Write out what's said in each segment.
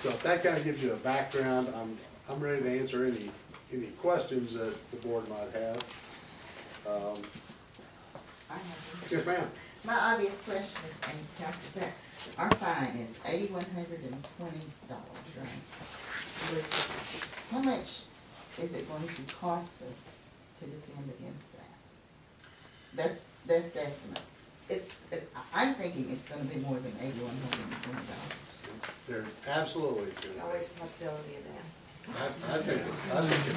So if that kind of gives you a background, I'm ready to answer any questions that the board might have. I have Yes, ma'am. my obvious question is, and Council Bear, our fine is $8,120, right? How much is it going to cost us to defend against that? Best estimate. I'm thinking it's gonna be more than $8,120. There absolutely is going to be. Always a possibility of that. I think it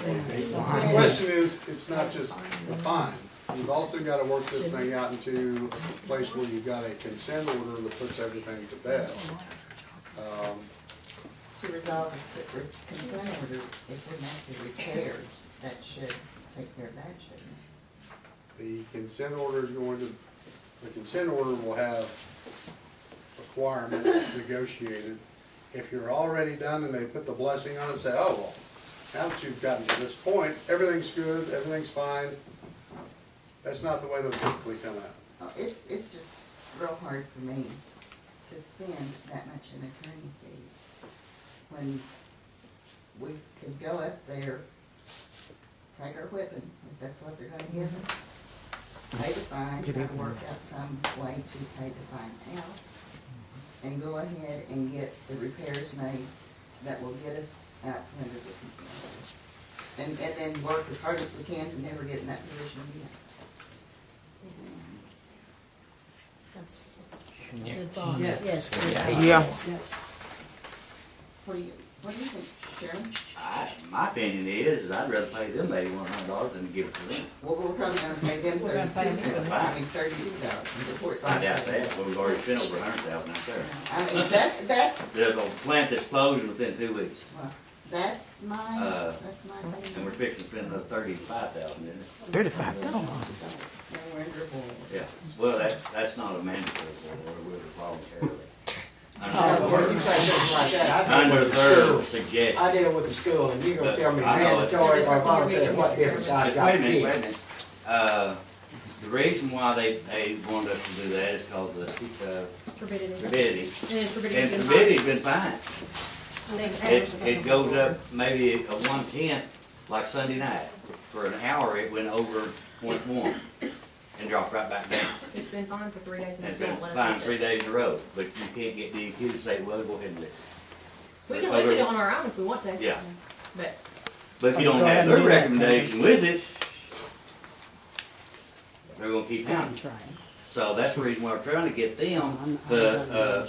would be. The question is, it's not just the fine. You've also got to work this thing out into a place where you've got a consent order that puts everything to bed. To resolve the consent order, if we make the repairs, that should take care of that, shouldn't it? The consent order is the consent order will have requirements negotiated. If you're already done and they put the blessing on it, say, oh, well, now that you've gotten to this point, everything's good, everything's fine. That's not the way those typically come out. Oh, it's just real hard for me to spend that much in attorney fees when we could go up there, take our whipping, if that's what they're gonna give us, pay the fine, try to work out some way to pay the fine out, and go ahead and get the repairs made that will get us out from under the consent order. And then work as hard as we can to never get in that position again. Yes. That's Yeah. good thought. Yeah. Yes. Yeah. Yes. What do you think, Sharon? My opinion is I'd rather pay them $8,100 than give it to them. Well, we're probably gonna pay them We're gonna pay them. $32,000 before it's all I doubt said. that, but we've already spent over $100,000 out there. I mean, that's, There's a plant that's closing within 2 weeks, well, that's my opinion. and we're fixing to spend another $35,000 in it. 35,000. And we're under a boil. Yeah, well, that's not a mandatory order, we're voluntarily. When you say something like that, I deal Under with the the third school. suggestion. I deal with the school, and you gonna tell me I know it. mandatory or voluntary, what difference I've Just got wait a to minute, wait a give? minute. The reason why they wanted us to do that is because the Turbidity. turbidity. And then turbidity's And been turbidity's been fine. fine. It goes up maybe a 1/10, like Sunday night. For an hour, it went over 0.1 and dropped right back down. It's been fine for 3 days and And they it's still been won't let fine us 3 use it. days in a row, but you can't get DEQ to say, well, go ahead and lift it. We can lift it on our own if we want to. Yeah. But But if you don't have their recommendation with it, they're gonna keep counting. So that's the reason why we're trying to get them to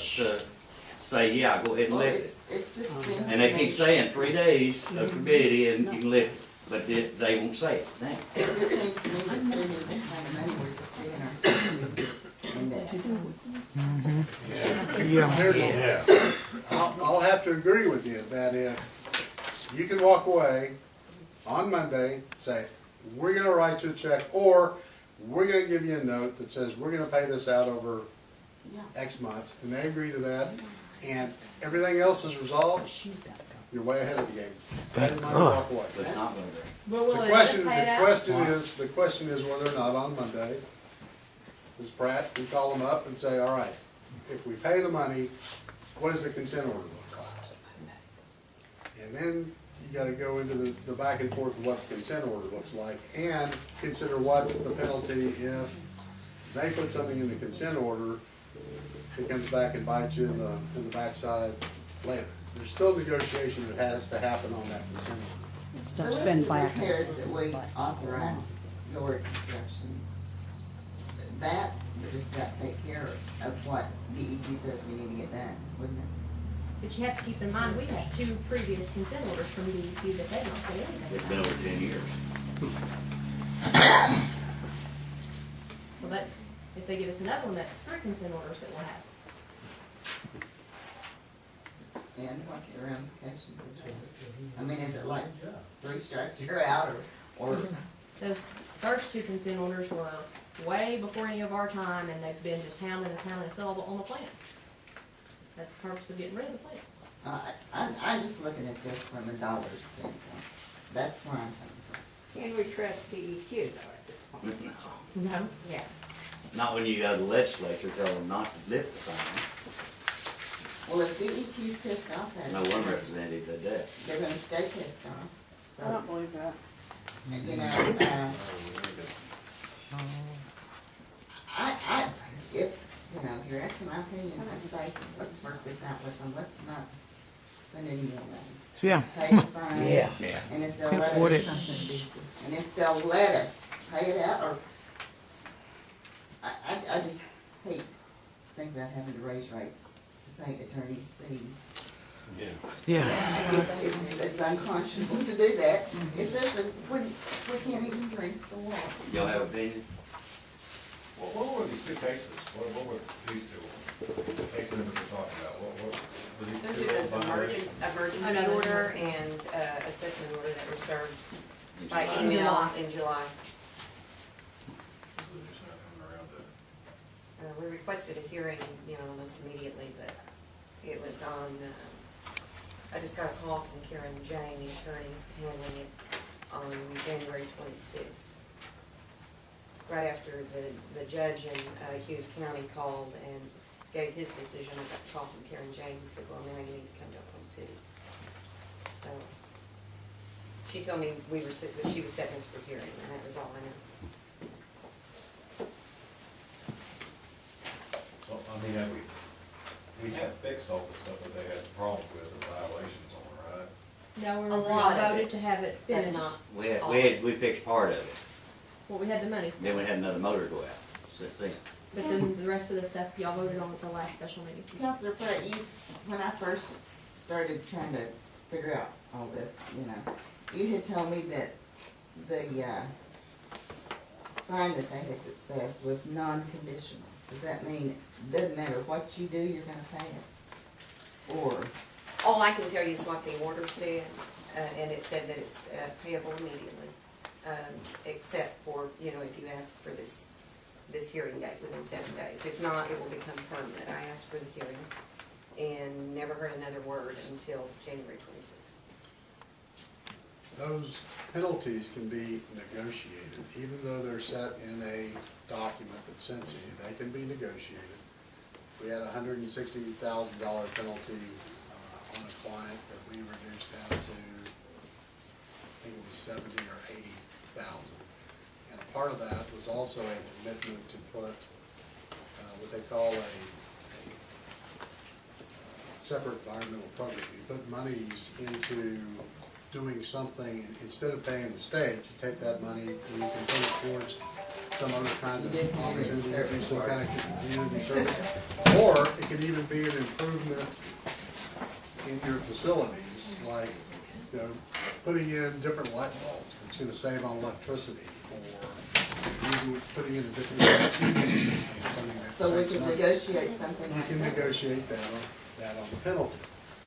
say, yeah, go ahead and Well, lift it. it's just seems And they to keep me- saying 3 days of turbidity and you can lift it, but they won't say it now. It just seems to me that spending this kind of money, we're just digging ourselves in that. I'll have to agree with you that if you can walk away on Monday, say, we're gonna write you a check, or we're gonna give you a note that says, we're gonna pay this out over Yeah. X months, and they agree to that, and everything else is resolved, you're way ahead of the game. Thank They might God. walk away. But it's not gonna be. well, will The it just question, pay it the out? question is whether or not on Monday, Ms. Pratt, we call them up and say, all right, if we pay the money, what does the consent order look like? And then you gotta go into the back and forth of what the consent order looks like, and consider what's the penalty if they put something in the consent order, it comes back and bites you in the backside later. There's still negotiation that has to happen on that consent order. The Stuff's list been of back. repairs that we authorize your construction, that just got to take care of what DEQ says we need to get done, wouldn't it? But you have to keep in mind, we have 2 previous consent orders from DEQ that they've not said anything It's been about. over 10 years. So that's, if they give us another one, that's 3 consent orders that we'll have. And what's the ramification for two? I mean, is it like 3 strikes, you're out, or Those first 2 consent orders were way before any of our time, and they've been just hounding us on the plant. That's the purpose of getting rid of the plant. I'm just looking at this from a dollar standpoint. That's where I'm coming from. Can we trust DEQ though at this point? No. Yeah. Not when you got the legislature telling them not to lift the sign. Well, if DEQ's pissed off at No us, one representative did that. they're gonna stay pissed off. I don't So, believe that. you know, if, you know, you're asking my opinion, I'd say, let's work this out with them, let's not spend any more money. Yeah. Pay the fine. Yeah. And if they'll Can't let afford us, and if they'll let us pay it out, or, I just hate to think about having to raise rates to pay attorneys' fees. Yeah. It's unconscionable to do that, especially when we can't even drink the water. Y'all have opinion? What were these two cases? What were these two cases that we're talking about? What were these Those two? are just violations? emergency Another order one. and assessment order that were served In by July? email in July. So they're just not coming around to. We requested a hearing, you know, almost immediately, but it was on, I just got a call from Karen Jane, the attorney handling it, on January 26th. Right after the judge in Hughes County called and gave his decision, I got a call from Karen Jane, who said, well, now you need to come to Oklahoma City. So, she told me that she was setting us for hearing, and that was all I know. So, I mean, we have fixed all the stuff that they had problems with or violations on, right? No, we A were lot of voted it, to have it but finished. not We fixed part of it, Well, we had the money, then we had another motor go out since then. but then the rest of the stuff y'all voted on at the last special meeting. Counselor Pratt, when I first started trying to figure out all this, you know, you had told me that the, fine that they had assessed was non-conditional. Does that mean, doesn't matter what you do, you're gonna pay it? Or, All I can tell you is what the order said, and it said that it's payable immediately, except for, you know, if you ask for this hearing date within 7 days. If not, it will become permanent. I asked for the hearing and never heard another word until January 26th. Those penalties can be negotiated, even though they're set in a document that's sent to you, they can be negotiated. We had a $160,000 penalty on a client that we reduced down to, I think it was 70 or 80,000. And a part of that was also a commitment to put what they call a separate environmental program. You put monies into doing something, instead of paying the state, you take that money and you can put it towards some other kind You of did community opportunity, service some work. kind of community service. Or it could even be an improvement in your facilities, like, you know, putting in different light bulbs that's gonna save on electricity, or putting in a different heating system, something that so we saves can money. negotiate something You like can that? negotiate that on the penalty.